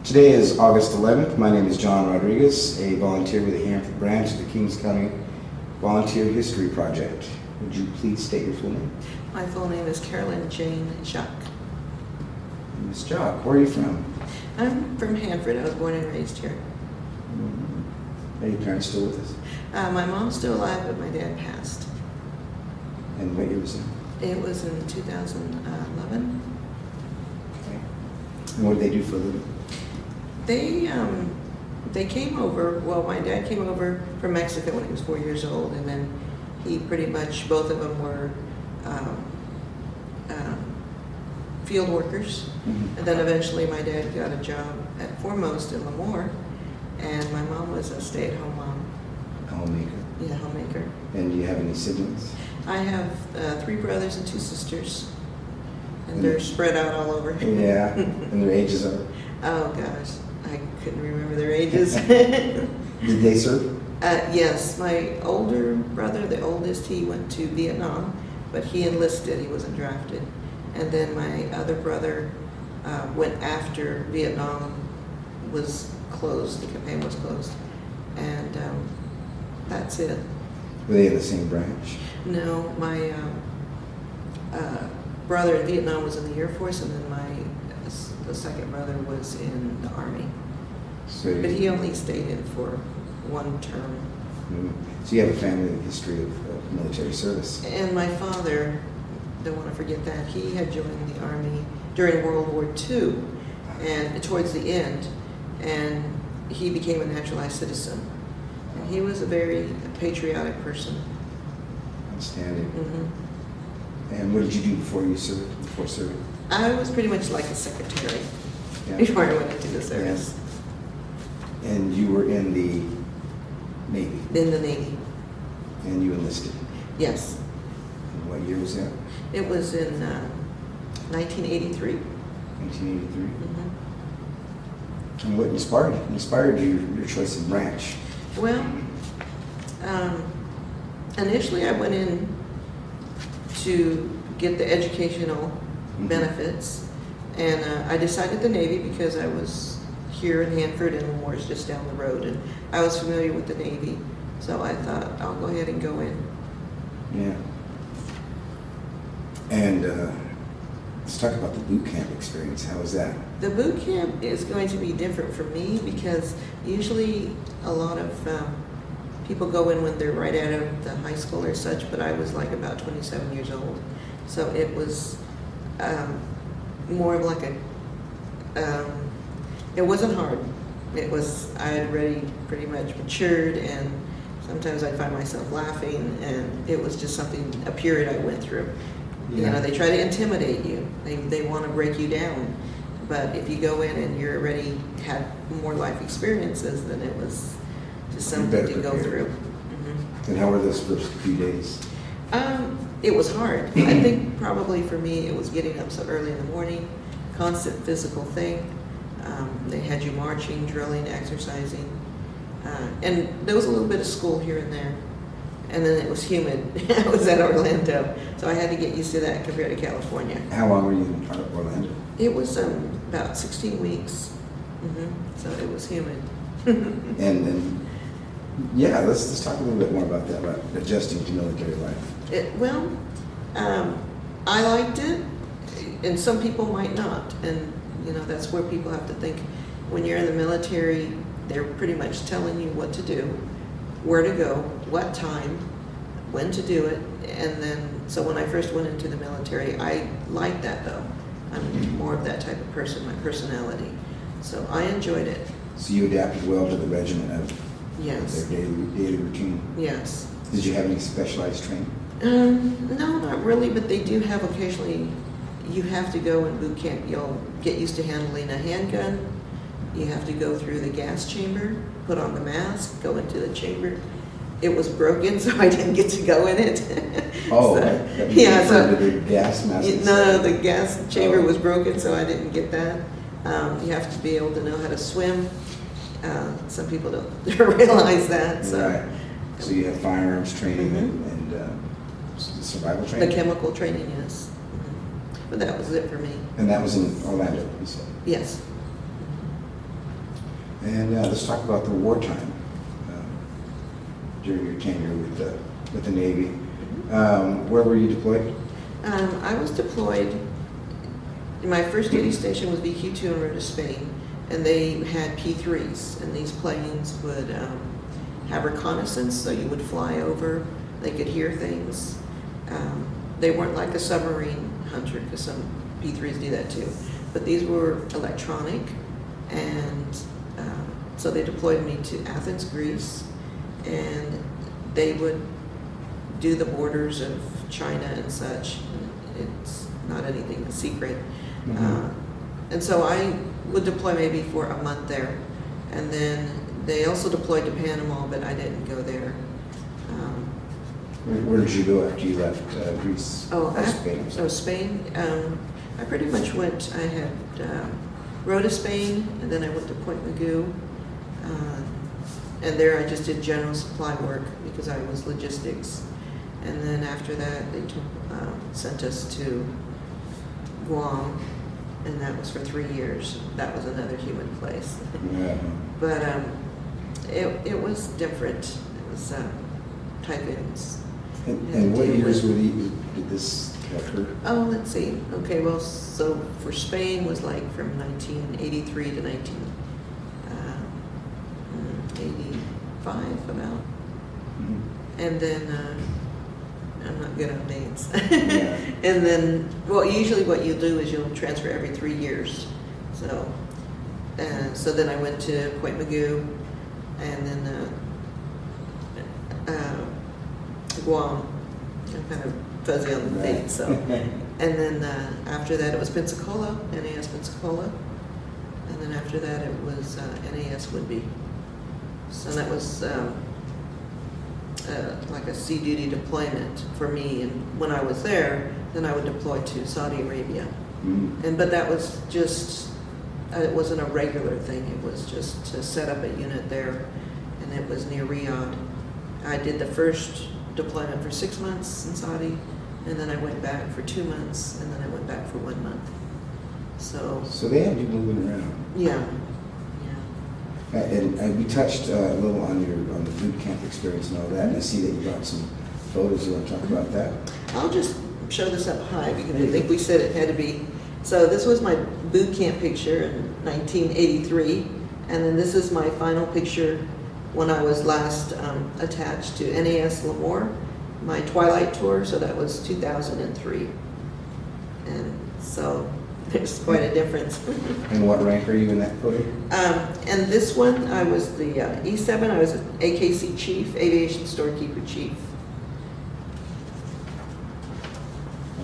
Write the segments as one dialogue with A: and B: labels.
A: Today is August 11th. My name is John Rodriguez, a volunteer with the Hanford branch of the Kings County Volunteer History Project. Would you please state your full name?
B: My full name is Carolyn Jacques.
A: Ms. Jacques, where are you from?
B: I'm from Hanford. I was born and raised here.
A: Are your parents still with us?
B: My mom's still alive, but my dad passed.
A: And what year was it?
B: It was in 2011.
A: Okay. And what did they do for a living?
B: They came over. Well, my dad came over from Mexico when he was 4 years old, and then he pretty much, both of them were field workers.
A: Mm-hmm.
B: And then eventually my dad got a job at Foremost in Lemoore, and my mom was a stay-at-home mom.
A: A homemaker.
B: Yeah, homemaker.
A: And do you have any siblings?
B: I have 3 brothers and 2 sisters, and they're spread out all over.
A: Yeah, and their ages are?
B: Oh gosh, I couldn't remember their ages.
A: Did they serve?
B: Yes, my older brother, the oldest, he went to Vietnam, but he enlisted, he wasn't drafted. And then my other brother went after Vietnam was closed, the campaign was closed. And that's it.
A: Were they in the same branch?
B: No, my brother in Vietnam was in the Air Force, and then the second brother was in the Army.
A: So
B: But he only stayed in for 1 term.
A: So you have a family history of military service.
B: And my father, don't want to forget that, he had joined the Army during World War II, and towards the end, and he became a naturalized citizen. And he was a very patriotic person.
A: Outstanding.
B: Mm-hmm.
A: And what did you do before serving?
B: I was pretty much like a secretary
A: Yeah.
B: before I went into the service.
A: Yeah. And you were in the Navy?
B: In the Navy.
A: And you enlisted?
B: Yes.
A: And what year was that?
B: It was in 1983.
A: 1983.
B: Mm-hmm.
A: And what inspired your choice of branch?
B: Well, initially I went in to get the educational benefits, and I decided the Navy because I was here in Hanford and Lemoore is just down the road, and I was familiar with the Navy, so I thought I'll go ahead and go in.
A: Yeah. And let's talk about the boot camp experience. How was that?
B: The boot camp is going to be different for me because usually a lot of people go in when they're right out of the high school or such, but I was like about 27 years old. So it was more of like it wasn't hard. It was, I had already pretty much matured, and sometimes I'd find myself laughing, and it was just something, a period I went through.
A: Yeah.
B: You know, they try to intimidate you. They want to break you down. But if you go in and you're already had more life experiences, then it was just something to go through. Mm-hmm.
A: And how were those first few days?
B: It was hard. I think probably for me it was getting up so early in the morning, constant physical thing. They had you marching, drilling, exercising. And there was a little bit of school here and there. And then it was humid. I was at Orlando, so I had to get used to that compared to California.
A: How long were you in Orlando?
B: It was about 16 weeks, so it was humid.
A: And yeah, let's talk a little bit more about that, about adjusting to military life.
B: I liked it, and some people might not. And you know, that's where people have to think. When you're in the military, they're pretty much telling you what to do, where to go, what time, when to do it. And then, so when I first went into the military, I liked that though. I'm more of that type of person, my personality. So I enjoyed it.
A: So you adapted well to the regimen of
B: Yes.
A: their daily routine.
B: Yes.
A: Did you have any specialized training?
B: No, not really, but they do have occasionally, you have to go in boot camp. You'll get used to handling a handgun. You have to go through the gas chamber, put on the mask, go into the chamber. It was broken, so I didn't get to go in it.
A: Oh,
B: so, yeah. So
A: the gas mask.
B: no, the gas chamber was broken, so I didn't get that. You have to be able to know how to swim. Some people don't realize that. So.
A: Right. So you have firearms training and survival training?
B: The chemical training, yes. But that was it for me.
A: And that was in Orlando, you said?
B: Yes.
A: And let's talk about the wartime during your tenure with the Navy. Where were you deployed?
B: I was deployed, my first duty station was VQ2 en route to Spain, and they had P3s, and these planes would have reconnaissance, so you would fly over, they could hear things. They weren't like a submarine hunter, because some P3s do that too, but these were electronic, and so they deployed me to Athens, Greece, and they would do the borders of China and such. It's not anything secret. And so I would deploy maybe for a month there. And then they also deployed to Panama, but I didn't go there.
A: Where did you go after you left Greece? Spain?
B: Spain. I pretty much went, I had rode to Spain, and then I went to Point Mugu. And there I just did general supply work because I was logistics. And then after that, they sent us to Guam, and that was for 3 years. That was another human place.
A: Yeah.
B: But it was different. It was typhoons.
A: And what years did this occur?
B: Oh, let's see. Okay, well, so for Spain was like from 1983 to 1985 about. And then I'm not good on dates.
A: Yeah.
B: And then, well, usually what you'll do is you'll transfer every 3 years. So then I went to Point Mugu, and then Guam. I'm kind of fuzzy on the dates. So, and then after that it was Pensacola, NAS Pensacola, and then after that it was NAS Whidbey. So that was like a sea duty deployment for me. And when I was there, then I would deploy to Saudi Arabia. But that was just, it wasn't a regular thing. It was just to set up a unit there, and it was near Riyadh. I did the first deployment for 6 months in Saudi, and then I went back for 2 months, and then I went back for 1 month. So
A: they had you moving around.
B: Yeah.
A: And we touched a little on the boot camp experience and all that, and I see that you got some photos. You want to talk about that?
B: I'll just show this up high because I think we said it had to be. So this was my boot camp picture in 1983, and then this is my final picture when I was last attached to NAS Lemoore, my Twilight tour, so that was 2003. And so there's quite a difference.
A: And what rank are you in that photo?
B: And this one, I was the E7, I was an AKC chief, aviation storekeeper chief.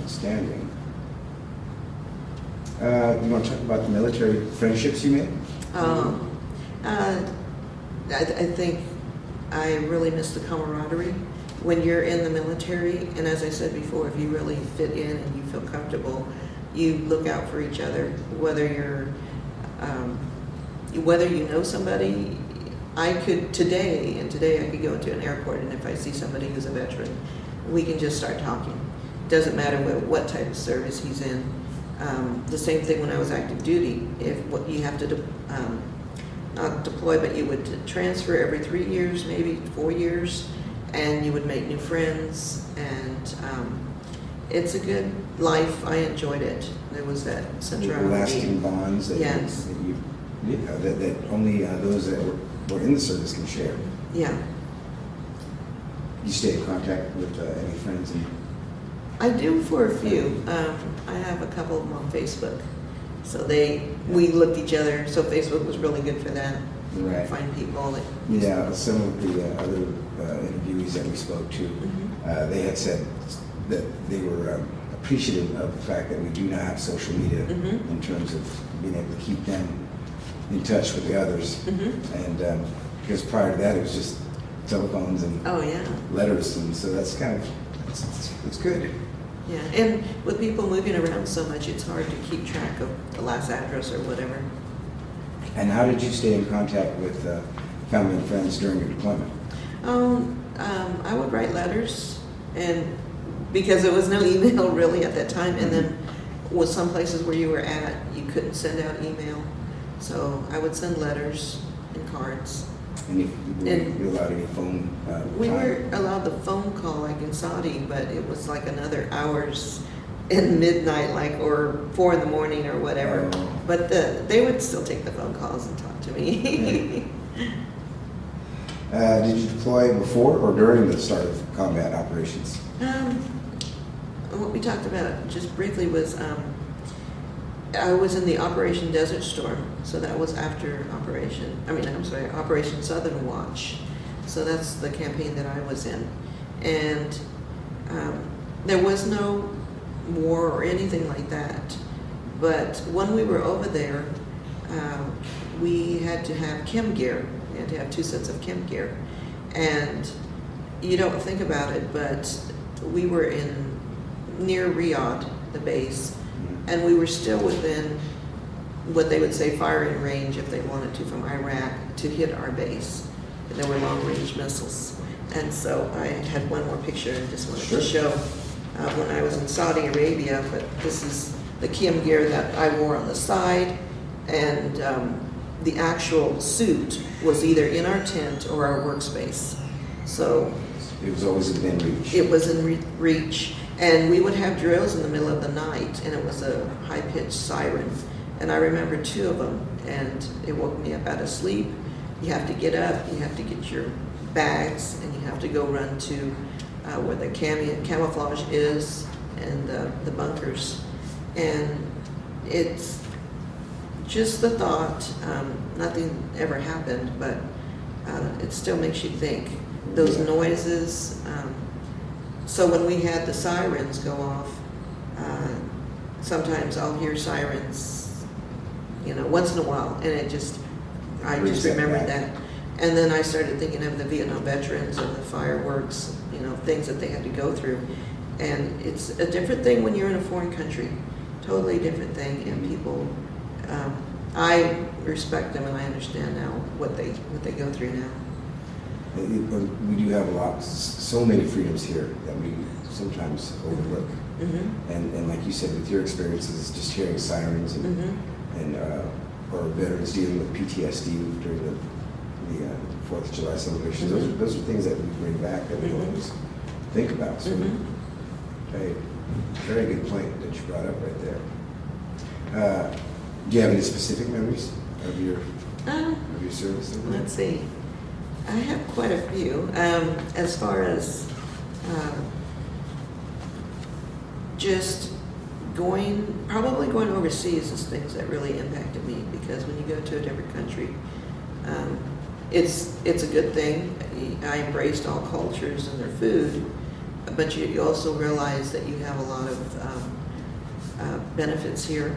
A: Outstanding. You want to talk about the military friendships you made?
B: I think I really miss the camaraderie when you're in the military, and as I said before, if you really fit in and you feel comfortable, you look out for each other. Whether you know somebody, I could today I could go into an airport, and if I see somebody who's a veteran, we can just start talking. Doesn't matter what type of service he's in. The same thing when I was active duty. You have to not deploy, but you would transfer every 3 years, maybe 4 years, and you would make new friends, and it's a good life. I enjoyed it. There was that centrality.
A: Lasting bonds that,
B: yes.
A: that only those that were in the service can share.
B: Yeah.
A: You stay in contact with any friends?
B: I do for a few. I have a couple of them on Facebook. So we looked each other, so Facebook was really good for that.
A: Right.
B: Find people that...
A: Yeah, some of the other interviewees that we spoke to, they had said that they were appreciative of the fact that we do now have social media in terms of being able to keep them in touch with the others. And because prior to that, it was just telephones and letters, and so that's kind of, it's good.
B: Yeah, and with people moving around so much, it's hard to keep track of the last address or whatever.
A: And how did you stay in contact with family and friends during your deployment?
B: I would write letters, and because there was no email really at that time, and then with some places where you were at, you couldn't send out email. So I would send letters, and cards.
A: And you allowed any phone?
B: We
A: time?
B: were allowed the phone call like in Saudi, but it was like another hours in midnight, like, or 4 in the morning or whatever.
A: Oh.
B: But they would still take the phone calls and talk to me.
A: Did you deploy before or during the start of combat operations?
B: What we talked about just briefly was I was in the Operation Desert Storm, so that was after Operation Southern Watch. So that's the campaign that I was in. And there was no war or anything like that. But when we were over there, we had to have chem gear. We had to have 2 sets of chem gear. And you don't think about it, but we were near Riyadh, the base, and we were still within what they would say firing range if they wanted to from Iraq to hit our base. And there were long-range missiles. And so I had one more picture and just wanted to show when I was in Saudi Arabia, but this is the chem gear that I wore on the side, and the actual suit was either in our tent or our workspace. So
A: it was always within reach.
B: It was in reach. And we would have drills in the middle of the night, and it was a high-pitched siren. And I remember 2 of them, and it woke me up out of sleep. You have to get up, you have to get your bags, and you have to go run to where the camouflage is and the bunkers. And it's just the thought, nothing ever happened, but it still makes you think. Those noises, so when we had the sirens go off, sometimes I'll hear sirens, once in a while, and I just remembered that. And then I started thinking of the Vietnam veterans and the fireworks, things that they had to go through. And it's a different thing when you're in a foreign country, totally different thing. And people, I respect them, and I understand now what they go through now.
A: We do have so many freedoms here that we sometimes overlook.
B: Mm-hmm.
A: And like you said, with your experiences, just hearing sirens and or veterans dealing with PTSD during the 4th of July celebrations, those are things that we bring back that we don't always think about. So, hey, very good point that you brought up right there. Do you have any specific memories of your service?
B: Let's see. I have quite a few. As far as just probably going overseas is things that really impacted me, because when you go to a different country, it's a good thing. I embraced all cultures and their food, but you also realize that you have a lot of benefits here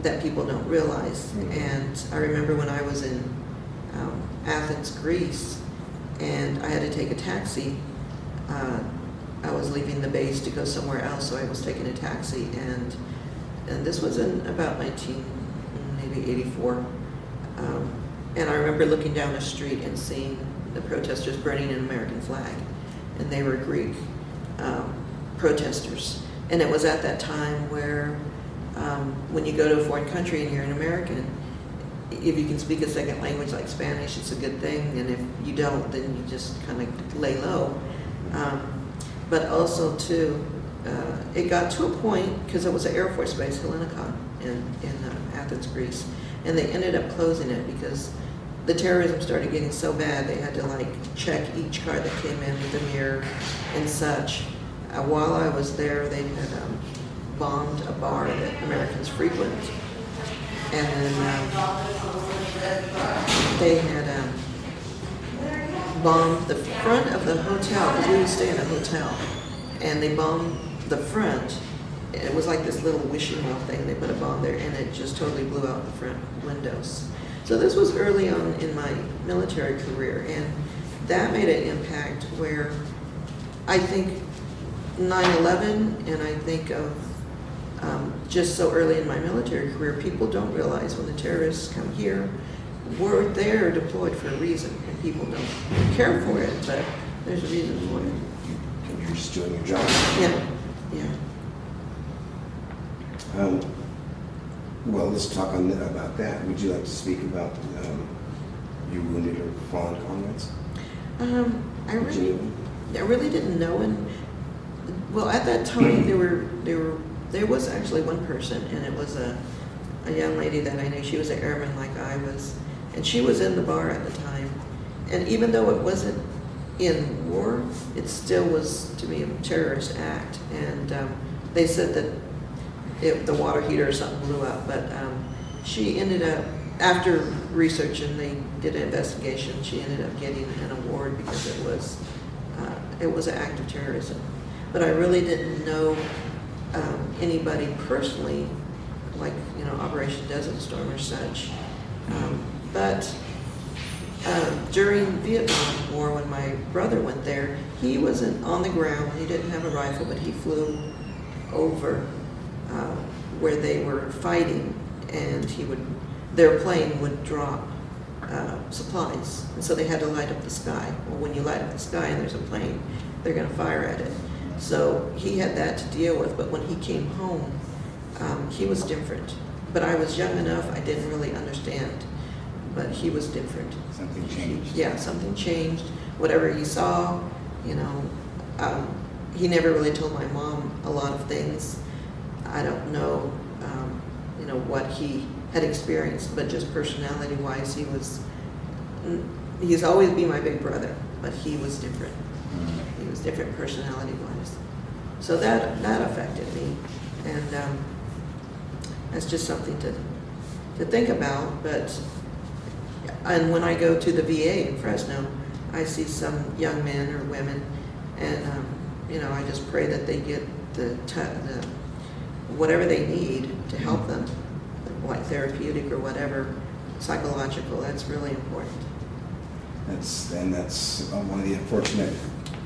B: that people don't realize. And I remember when I was in Athens, Greece, and I had to take a taxi. I was leaving the base to go somewhere else, so I was taking a taxi, and this was in about maybe 84. And I remember looking down the street and seeing the protesters burning an American flag, and they were Greek protesters. And it was at that time where when you go to a foreign country and you're an American, if you can speak a second language like Spanish, it's a good thing, and if you don't, then you just kind of lay low. But also, too, it got to a point, because it was an Air Force base, Helenikon, in Athens, Greece, and they ended up closing it because the terrorism started getting so bad they had to check each car that came in with a mirror and such. While I was there, they had bombed a bar that Americans frequent, and then they had bombed the front of the hotel, because we would stay in a hotel, and they bombed the front. It was like this little wishing well thing. They put a bomb there, and it just totally blew out the front windows. So this was early on in my military career, and that made an impact where I think 9/11, and I think of just so early in my military career, people don't realize when the terrorists come here, we're there deployed for a reason, and people don't care for it, but there's a reason for it.
A: You're just doing your job.
B: Yeah.
A: Well, let's talk about that. Would you like to speak about you wounded or fallen comrades?
B: I really didn't know, and well, at that time there was actually one person, and it was a young lady that I knew. She was an airman like I was, and she was in the bar at the time. And even though it wasn't in war, it still was to me a terrorist act. And they said that the water heater or something blew up, but she ended up, after research and they did an investigation, she ended up getting an award because it was an act of terrorism. But I really didn't know anybody personally, like, Operation Desert Storm or such. But during Vietnam War, when my brother went there, he wasn't on the ground. He didn't have a rifle, but he flew over where they were fighting, and their plane would drop supplies, and so they had to light up the sky. Well, when you light up the sky and there's a plane, they're going to fire at it. So he had that to deal with. But when he came home, he was different. But I was young enough, I didn't really understand. But he was different.
A: Something changed.
B: Yeah, something changed. Whatever he saw, he never really told my mom a lot of things. I don't know, what he had experienced, but just personality-wise, he's always been my big brother, but he was different. He was different personality-wise. So that affected me, and that's just something to think about. And when I go to the VA in Fresno, I see some young men or women, and I just pray that they get the whatever they need to help them, like therapeutic or whatever, psychological. That's really important.
A: That's one of the unfortunate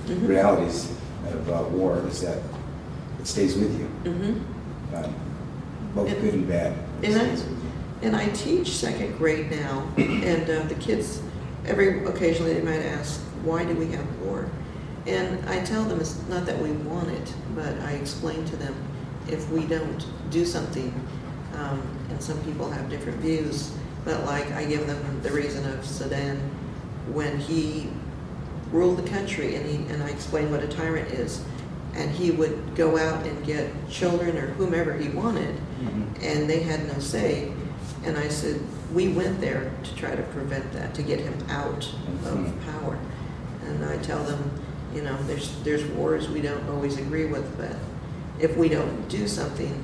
A: realities of war, is that it stays with you. Both good and bad.
B: And I teach second grade now, and the kids, occasionally they might ask, why do we have war? And I tell them it's not that we want it, but I explain to them if we don't do something, and some people have different views, but like I give them the reason of Saddam when he ruled the country, and I explain what a tyrant is, and he would go out and get children or whomever he wanted, and they had no say. And I said, we went there to try to prevent that, to get him out of power. And I tell them, there's wars we don't always agree with, but if we don't do something,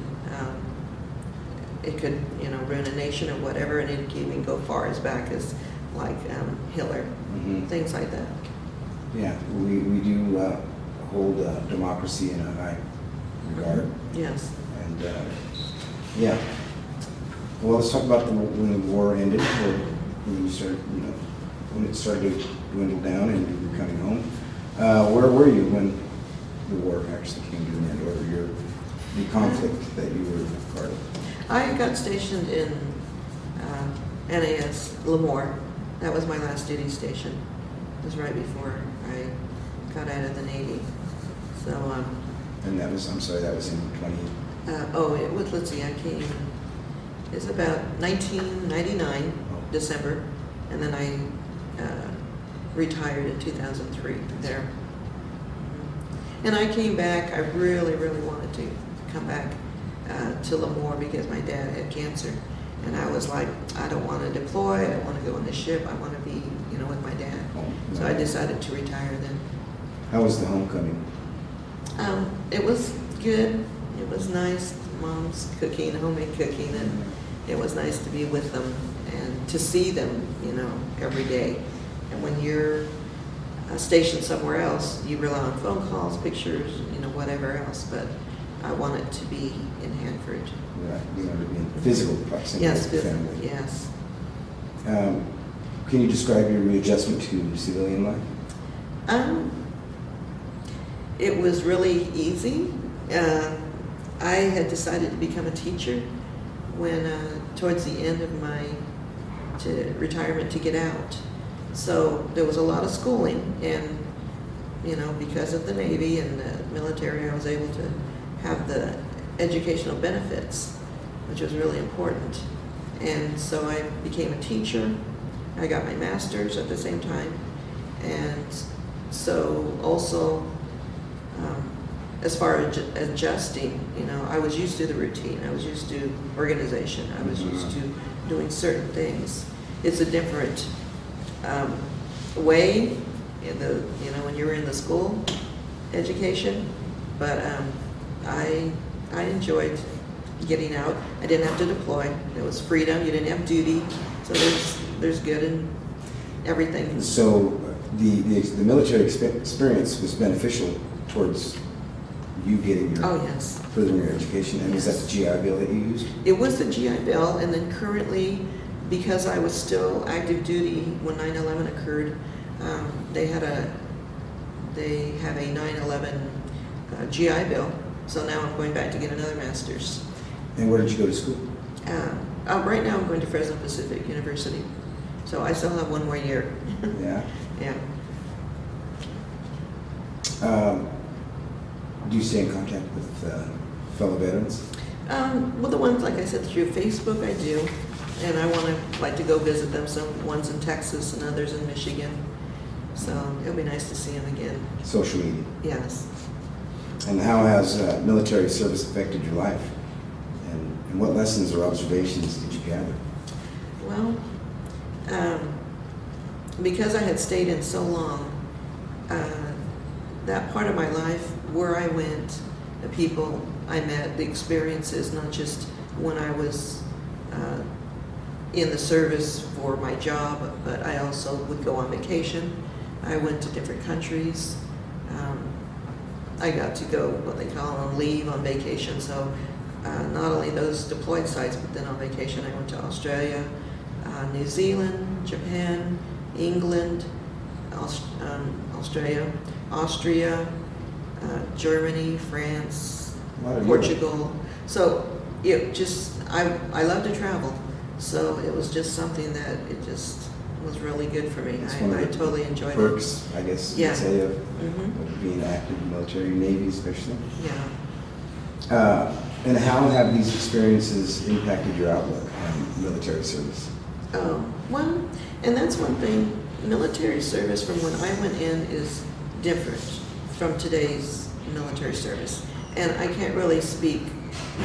B: it could, ruin a nation or whatever, and it can even go far as back as like Hitler, things like that.
A: Yeah, we do hold democracy in a high regard.
B: Yes.
A: And yeah. Well, let's talk about when the war ended, or when you started, when it started to dwindle down and you were coming home. Where were you when the war actually came to an end, or the conflict that you were part of?
B: I got stationed in NAS Lemoore. That was my last duty station. It was right before I got out of the Navy. So.
A: And that was, I'm sorry, that was in 20.
B: Let's see, I came. It's about 1999, December, and then I retired in 2003 there. And I came back. I really, really wanted to come back to Lemoore because my dad had cancer. And I was like, I don't want to deploy. I don't want to go on the ship. I want to be, with my dad. So I decided to retire then.
A: How was the homecoming?
B: It was good. It was nice. Mom's cooking, homemade cooking, and it was nice to be with them and to see them, every day. And when you're stationed somewhere else, you rely on phone calls, pictures, whatever else. But I wanted to be in Hanford.
A: Right, you wanted to be in physical proximity
B: Yes,
A: with the family.
B: yes.
A: Can you describe your readjustment to civilian life?
B: It was really easy. I had decided to become a teacher when towards the end of my retirement to get out. So there was a lot of schooling, and because of the Navy and the military, I was able to have the educational benefits, which was really important. And so I became a teacher. I got my master's at the same time. And so also, as far as adjusting, you know, I was used to the routine. I was used to organization. I was used to doing certain things. It's a different way in the, you know, when you're in the school education, but I enjoyed getting out. I didn't have to deploy. It was freedom. You didn't have duty. So there's good in everything.
A: So the military experience was beneficial towards you getting your,
B: Oh, yes.
A: furthering your education, and was that the GI Bill that you used?
B: It was the GI Bill, and then currently, because I was still active duty when 9/11 occurred, they have a 9/11 GI Bill. So now I'm going back to get another master's.
A: And where did you go to school?
B: Right now I'm going to Fresno Pacific University, so I still have one more year.
A: Yeah.
B: Yeah.
A: Do you stay in contact with fellow veterans?
B: Well, the ones, like I said, through Facebook I do, and I want to like to go visit them. Some ones in Texas and others in Michigan. So it'll be nice to see them again.
A: Social media.
B: Yes.
A: And how has military service affected your life? And what lessons or observations did you gather?
B: Well, because I had stayed in so long, that part of my life, where I went, the people I met, the experiences, not just when I was in the service for my job, but I also would go on vacation. I went to different countries. I got to go what they call on leave, on vacation. So not only those deployed sites, but then on vacation I went to Australia, New Zealand, Japan, England, Australia, Austria, Germany, France, Portugal. So it just, I love to travel. So it was just something that it just was really good for me. I totally enjoyed it.
A: Perks, I guess you
B: Yeah.
A: could say, of
B: Mm-hmm.
A: being active in the military, Navy especially.
B: Yeah.
A: And how have these experiences impacted your outlook on military service?
B: Well, and that's one thing, military service from when I went in is different from today's military service. And I can't really speak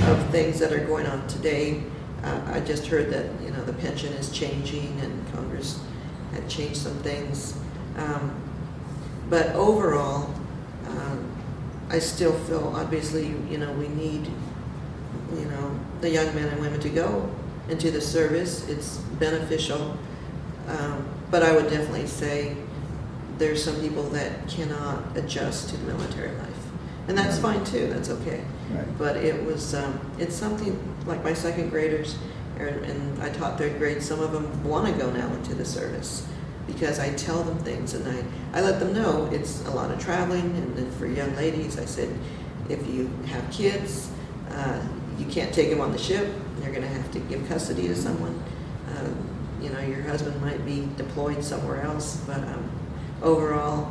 B: of things that are going on today. I just heard that, you know, the pension is changing and Congress had changed some things. But overall, I still feel, obviously, you know, we need, you know, the young men and women to go into the service. It's beneficial. But I would definitely say there's some people that cannot adjust to the military life. And that's fine too, that's okay.
A: Right.
B: But it was, it's something like my second graders, and I taught third grade, some of them want to go now into the service because I tell them things and I let them know it's a lot of traveling. And then for young ladies, I said, if you have kids, you can't take them on the ship. You're going to have to give custody to someone. You know, your husband might be deployed somewhere else, but overall,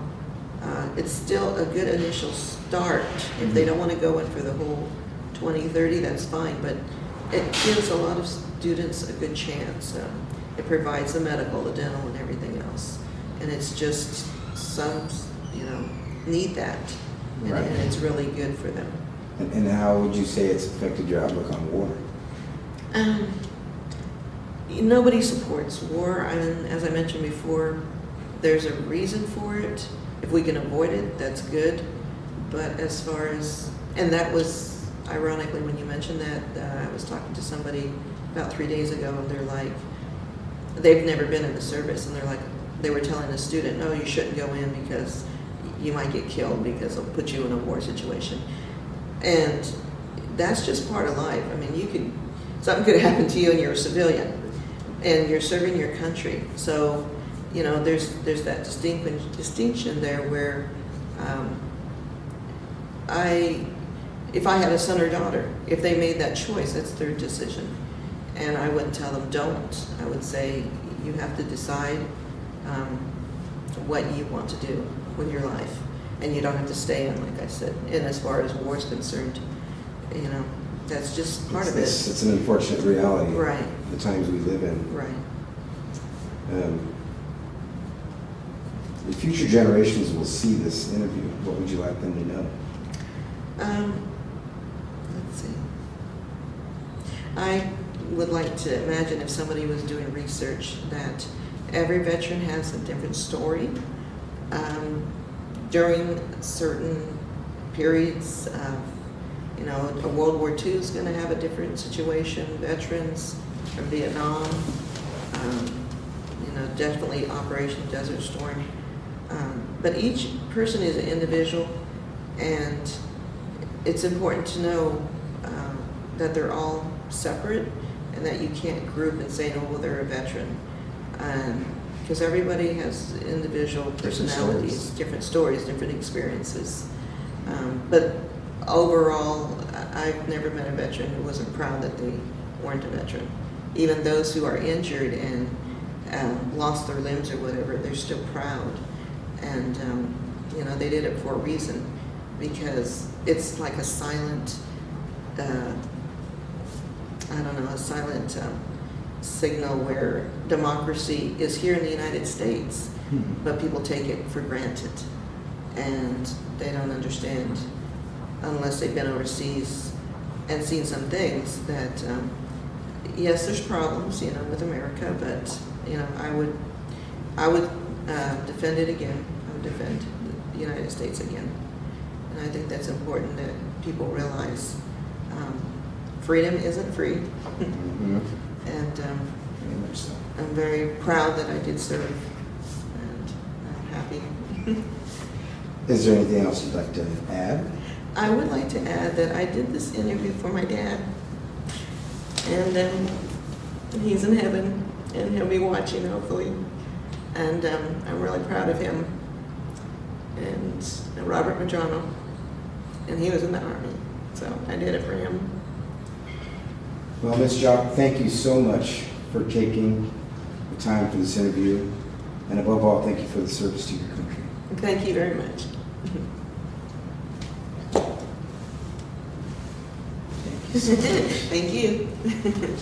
B: it's still a good initial start. If they don't want to go in for the whole 20-30, that's fine, but it gives a lot of students a good chance. It provides the medical, the dental, and everything else. And it's just some, you know, need that. And,
A: Right.
B: and it's really good for them.
A: And how would you say it's affected your outlook on war?
B: Nobody supports war. I mean, as I mentioned before, there's a reason for it. If we can avoid it, that's good. But as far as, and that was ironically when you mentioned that, I was talking to somebody about 3 days ago, and they're like, they've never been in the service, and they're like, they were telling a student, no, you shouldn't go in because you might get killed because it'll put you in a war situation. And that's just part of life. I mean, something could happen to you and you're a civilian and you're serving your country. So, you know, there's that distinction there where if I had a son or daughter, if they made that choice, that's their decision. And I wouldn't tell them don't. I would say you have to decide what you want to do with your life. And you don't have to stay in, like I said. And as far as war is concerned, you know, that's just part of it.
A: It's an unfortunate reality.
B: Right.
A: The times we live in.
B: Right.
A: The future generations will see this interview. What would you like them to know?
B: Let's see. I would like to imagine if somebody was doing research that every veteran has a different story. During certain periods of, a World War II is going to have a different situation. Veterans from Vietnam, definitely Operation Desert Storm. But each person is an individual, and it's important to know that they're all separate and that you can't group and say, no, well, they're a veteran. Because everybody has individual personalities, different stories, different experiences. But overall, I've never met a veteran who wasn't proud that they weren't a veteran. Even those who are injured and lost their limbs or whatever, they're still proud. And, they did it for a reason, because it's like a silent, signal where democracy is here in the United States, but people take it for granted. And they don't understand, unless they've been overseas and seen some things, that, yes, there's problems, with America, but, I would defend it again. I would defend the United States again. And I think that's important that people realize freedom isn't free.
A: Mm-hmm.
B: And
A: Very much so.
B: I'm very proud that I did serve, and I'm happy.
A: Is there anything else you'd like to add?
B: I would like to add that I did this interview for my dad, and he's in heaven, and he'll be watching, hopefully. And I'm really proud of him, and Robert Majano, and he was in the Army, so I did it for him.
A: Well, Ms. Jacques, thank you so much for taking the time for this interview. And above all, thank you for the service to your country.
B: Thank you very much.
A: Thank you so much.
B: Thank you.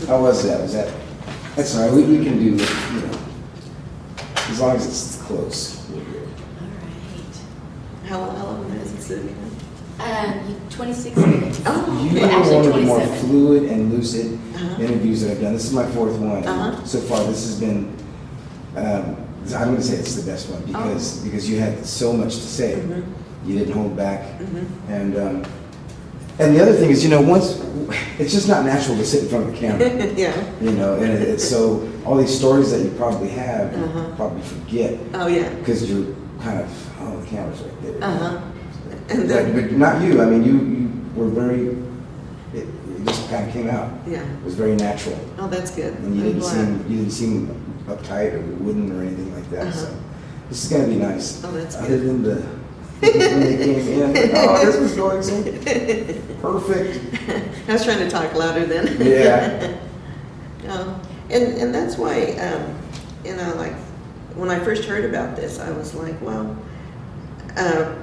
A: How was that? That's all right. We can do, as long as it's close. We're good.
C: All right.
B: How long is it sitting?
C: 26 minutes.
B: Oh,
A: You
C: Well,
A: are
C: actually,
A: one of the more
C: 27.
A: fluid and lucid
B: Uh-huh.
A: interviews that I've done. This is my fourth one.
B: Uh-huh.
A: So far, this has been, I'm going to say it's the best one because you had so much to say.
B: Mhm.
A: You didn't hold back.
B: Mhm.
A: And the other thing is, once, it's just not natural to sit in front of the camera.
B: Yeah.
A: And it's so, all these stories that you probably have, you
B: Uh-huh.
A: probably forget
B: Oh, yeah.
A: because you're kind of, the camera's right there.
B: Uh-huh. And then,
A: But not you. I mean, you were very, it just kind of came out.
B: yeah.
A: It was very natural.
B: Oh, that's good.
A: And you
B: I'm
A: didn't
B: glad.
A: seem uptight or wooden or anything like that.
B: Uh-huh.
A: So this is going to be nice.
B: Oh, that's
A: Other
B: good.
A: than when they came in, this was going so perfect.
B: I was trying to talk louder then.
A: Yeah.
B: And that's why, like, when I first heard about this, I was like, well,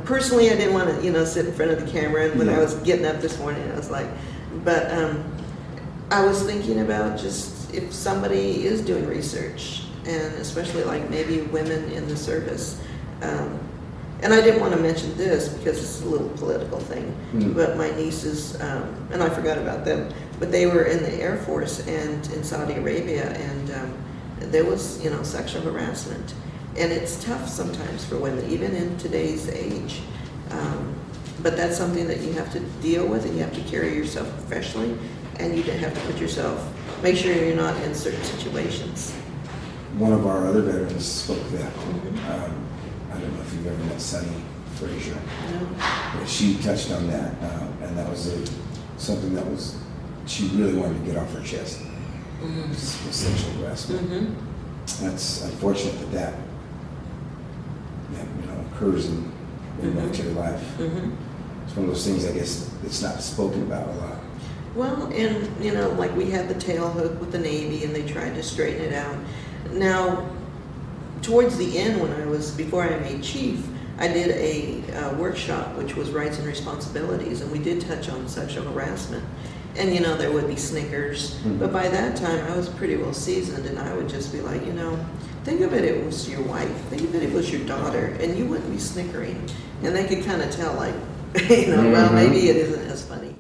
B: personally, I didn't want to, sit in front of the camera. And when I
A: Yeah.
B: was getting up this morning, I was like, but I was thinking about just if somebody is doing research, and especially like maybe women in the service. And I didn't want to mention this because it's a little political thing, but my nieces, and I forgot about them, but they were in the Air Force and in Saudi Arabia, and there was, sexual harassment. And it's tough sometimes for women, even in today's age. But that's something that you have to deal with, and you have to carry yourself professionally, and you have to put yourself, make sure you're not in certain situations.
A: One of our other veterans spoke that.
B: Mhm.
A: I don't know if you've ever met Sunny Frazier.
B: No?
A: But she touched on that, and that was something that she really wanted to get off her chest.
B: Mhm.
A: Was sexual harassment.
B: Mhm.
A: That's unfortunate that occurs in military life.
B: Mhm.
A: It's one of those things, I guess, it's not spoken about a lot.
B: Well, and like we had the tail hook with the Navy, and they tried to straighten it out. Now, towards the end, before I made chief, I did a workshop which was rights and responsibilities, and we did touch on sexual harassment. And, you know, there would be snickers.
A: Mhm.
B: But by that time, I was pretty well seasoned, and I would just be like, you know, think of it was your wife. Think of it was your daughter, and you wouldn't be snickering. And they could kind of tell, like, you know, well,
A: Mhm.
B: maybe it isn't as funny.